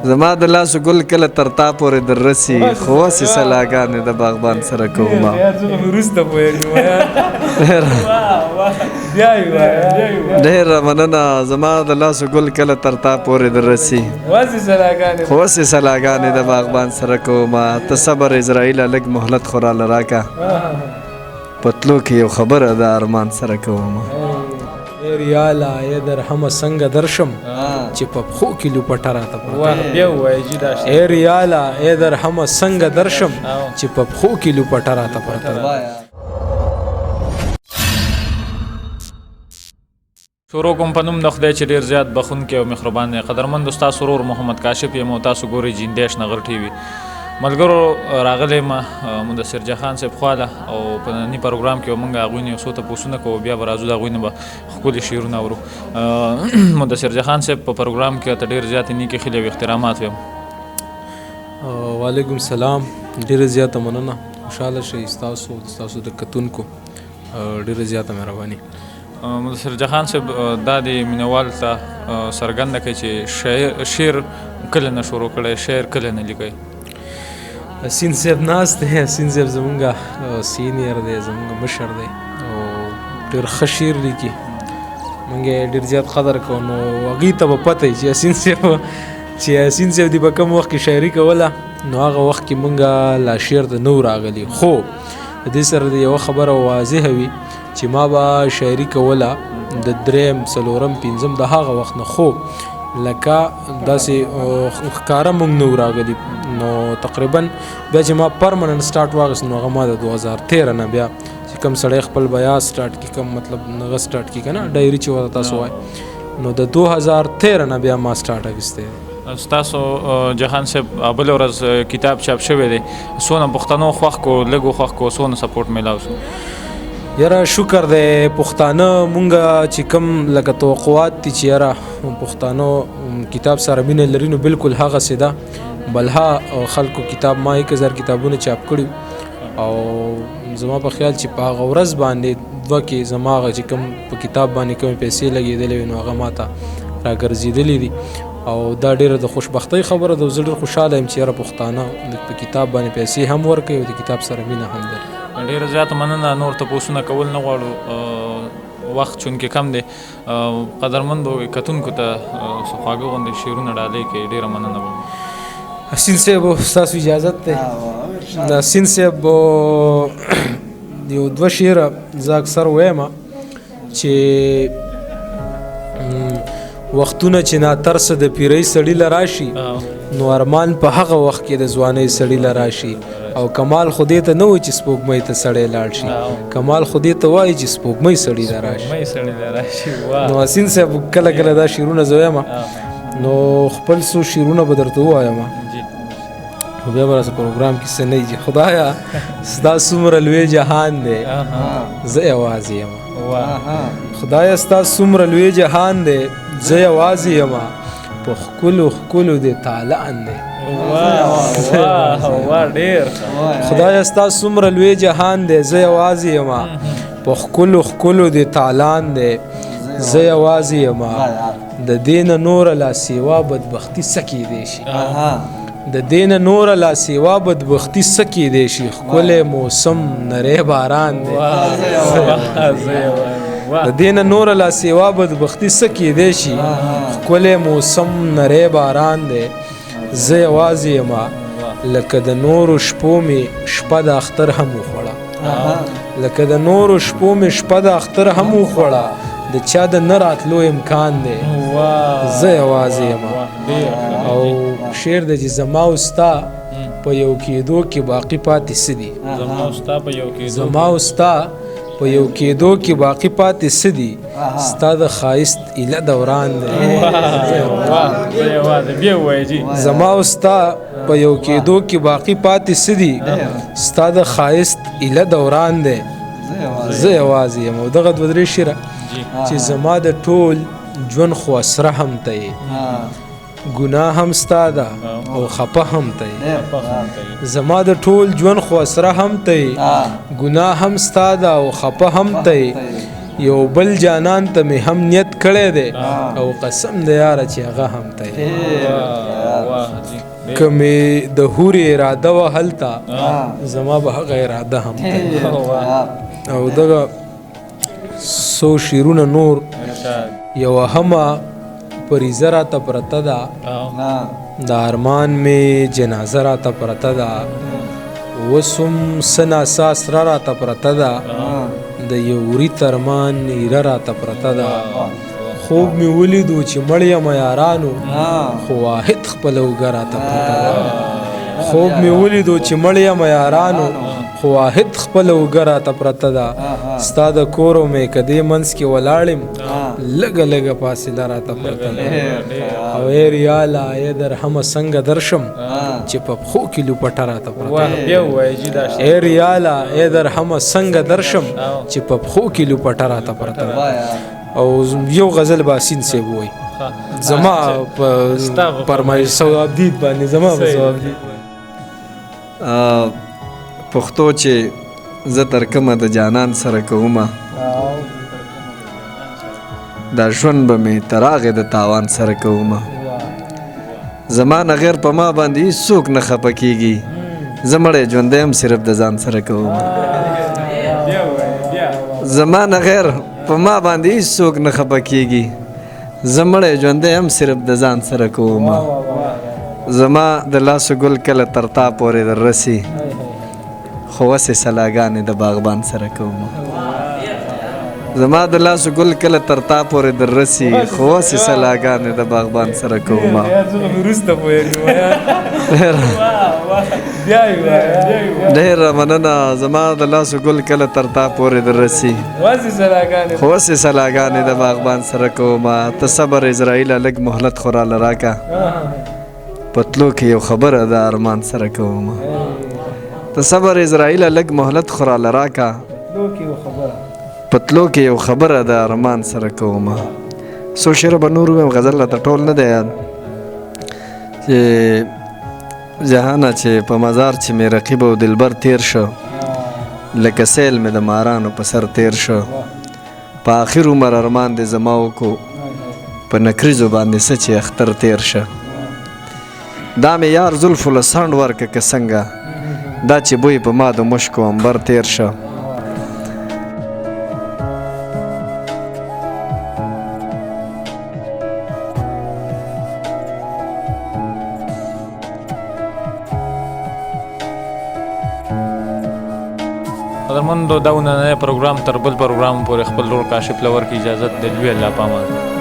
زما د لاسو ګل کله تر تا پورې در رسي خو وسې سلاګانې د باغبان سره کومه ډېره مننه زما د لاسو ګل کله تر تا پورې در رسي خو وسې سلاګانې د باغبان سره کومه ته صبر عزرائیله لږ مهلت خو راله راکه پتلو کې یو خبره د ارمان سره کومه ای ریاله ای درهمه څنګه درشم چې په پښو کې لوپټه راته پرته ای ریاله ای درهمه څنګه درشم چې په پښو کې لوپټه راته پرته شروع کوم په نوم د خدای چې ډېر زیات بخونکی او مهربان دی قدرمند ستاسو ورور محمد کاشف یم او تاسو ګورئ جیندیش نغر ټي وي ملګرو راغلی یم مدثر جهان صاحب خواله او په ننني پروګرام کې به موږ هغوی نه یو څو تپوسونه کوو بیا به راځو د هغوی نه به ښکلي شعرونه اورو مدثر جهان صاحب په پروګرام کې ته ډېر زیاتې نیکې خیلې او احترامات ویم وعلیکم سلام ډېره زیاته مننه خوشحاله شئ ستاسو د کتونکو ډېره زیاته مهرباني مدثر جهان صاحب دا د مینوال ته څرګنده کوي چې شعر کله نه شروع کړی شعر کله نه لیکئ حسین صاحب ناست دی حسین صاحب زمونږ سینیر دی زمونږ مشر دی او ډېر ښه شعر لیکي موږ یې ډېر زیات قدر کوو نو هغوی ته به پته وي چې حسین صاحب دې په کوم وخت کې شاعري کوله نو هغه وخت کې موږ لا شعر ته نه راغلي خو د دې سره د یوه خبره واضحه وي چې ما به شاعري کوله د درېیم څلورم پنځم د هغه وخت نه خو لکه داسې ښکاره موږ نه راغلي نو تقریبا بیا چې ما پرمننټ سټارټ واخیست نو هغه ما د 2013 نه بیا چې کوم سړی خپل بیا سټارټ کړي کوم مطلب نغه سټارټ کړي که نه ډایري چې ورته تاسو وایي نو د 2013 نه بیا ما سټارټ اخیستی ستاسو جهان صاحب بل ورځ کتاب چاپ شوی دی څونه پښتنو خوښ کو لږو خوښ کو څونه سپورټ میلاو شو یاره شکر دی پښتانه مونږ چې کوم لکه توقعات دي چې یاره پښتانو کتاب سره مینه لري نو بالکل هغسې ده بلها خلکو کتاب ما 1000 کتابونه چاپ کړي او زما په خیال چې په هغه ورځ باندې دوه کې زما هغه چې کوم په کتاب باندې کومې پیسې لګېدلې وي نو هغه ما ته راګرځېدلې دي او دا ډېره د خوشبختۍ خبره ده زه ډېر خوشحاله یم چې یاره پښتانه په کتاب باندې پیسې هم ورکوي او د کتاب سره مینه هم لري ډېره زیاته مننه نور تپوسونه کول نه غواړو وخت چونکې کم دی قدرمندو کتونکو ته خواږه غوندې شعرونه ډالۍ کوي ډېره مننه به حسین صاحب ستاسو اجازت دی د حسین صاحب یو دوه شعره زه اکثر وایم چې وختونه چې ناترسه د پیرۍ سړي له راشي نو ارمان په هغه وخت کې د ځوانۍ سړي له راشي او کمال خو دې ته نه وایي چې سپوږمۍ ته سړی لاړ شي کمال خو دې ته وایي چې سپوږمۍ سړي له راشي نو حسین صاحب کله کله دا شعرونه زه وایم نو خپل څو شعرونه به درته ووایم خو بیا به راسه پروګرام کې څه نه وي خدایه ستا څومره لوی جهان دی زه یوازې یم خدایه ستا څومره لوی جهان دی زه یوازې یم په ښکلو ښکلو دې طالعن دی خدایه ستا څومره لوی جهان دی زه یوازې یم په ښکلو ښکلو دې طالعن دی زه یوازې یم د دې نه نوره لا سیوا بدبختي څه کیدی شي د دې نه نوره لا سیوا بدبختي څه کیدی شي ښکلی موسم نری باران دی د دې نه نوره لا سیوا بدبختي څه کیدی شي ښکلی موسم نری باران دی زه یوازې یم لکه د نورو شپو مې شپه د اختر هم وخوړه لکه د نورو شپو مې شپه د اختر هم وخوړه د چا د نه راتلو امکان دی زه یوازې یم او شعر دی چې زما او ستا په یو کېدو کې باقي پاتې څه دي زما او ستا په یو کېدو کې باقي پاتې څه دي ستا د ښایست ایله دوران دی زما او ستا په یو کېدو کې باقي پاتې څه دي ستا د ښایست ایله دوران دی زه یوازې یم او دغه دوه درې شعره چې زما د ټول ژوند خو اسره هم ته یې ګناه هم ستا ده او خپه هم ته یې زما د ټول ژوند خو اسره هم ته یې ګناه هم ستا ده او خپه هم ته یې یو بل جانان ته مې هم نیت کړی دی او قسم د یاره چې هغه هم ته یې که مې د هورې اراده وه هلته زما به هغه اراده هم ته او دغه څو شعرونه نور یوه همه فریضه راته پرته ده د ارمان مې جنازه راته پرته ده اوس هم څه ناڅه اسره راته پرته ده د یو وري ترمان ایره راته پرته ده خوب مې ولیدو چې مړ یم یارانو خو واحد خپله اوږه راته پرته ده خوب مې ولیدو چې مړ یم یارانو خو واحد خپله اوږه راته پرته ده ستا د کور او مې که دې منځ کې ولاړ یم لږه لږه فاصله راته پرته ده او ای ریاله ای درهمه څنګه درشم چې په پښو کې لوپټه راته پرته ده ای ریاله ای درهمه څنګه درشم چې په پښو کې لوپټه راته پرته ده او یو غزل باسین صاحب وایي زما په فرمایش ثوابدید باندې زما په ثوابدید پښتو چې زه تر کومه د جانان سره کومه دا ژوند به مې تر هغې د تاوان سره کومه زما نه غیر په ما باندې هېڅوک نه خفه کېږي زه مړی ژوندی هم صرف د ځان سره کومه زما نه غیر په ما باندې هېڅوک نه خفه کېږي زه مړی ژوندی هم صرف د ځان سره کومه زما د لاسو ګل کله تر تا پورې در رسي خو وسې سلاګانې د باغبان سره کومه زما د لاسو ګل کله تر تا پورې در رسي خو وسې سلاګانې د باغبان سره کومه ډېره مننه زما د لاسو ګل کله تر تا پورې در رسي خو وسې سلاګانې د باغبان سره کومه ته صبر عزرائیله لږ مهلت خو راله راکه پتلو کې یو خبره د ارمان سره کومه ته صبر عزرائیله لږ مهلت خو راله راکه پتلو کې یو خبره د ارمان سره کومه څو شعره به نور ووایم غزل راته ټول نه دی یاد چې جهانه چې په مزار چې مې رقیب او دلبر تیر شو لکه سیل مې د مارانو په سر تیر شو په آخر عمر ارمان دې زما وکړو په نکریزو باندې څه چې اختر تیر شه دا مې یار زلفو له سانډ ورکه که څنګه دا چې بوی په ما د مشکو عنبر تیر شه قدرمندو دا نننی پروګرام تر بل پروګرام پورې خپل لور کاشف لور کې اجازت د لوی الله پامان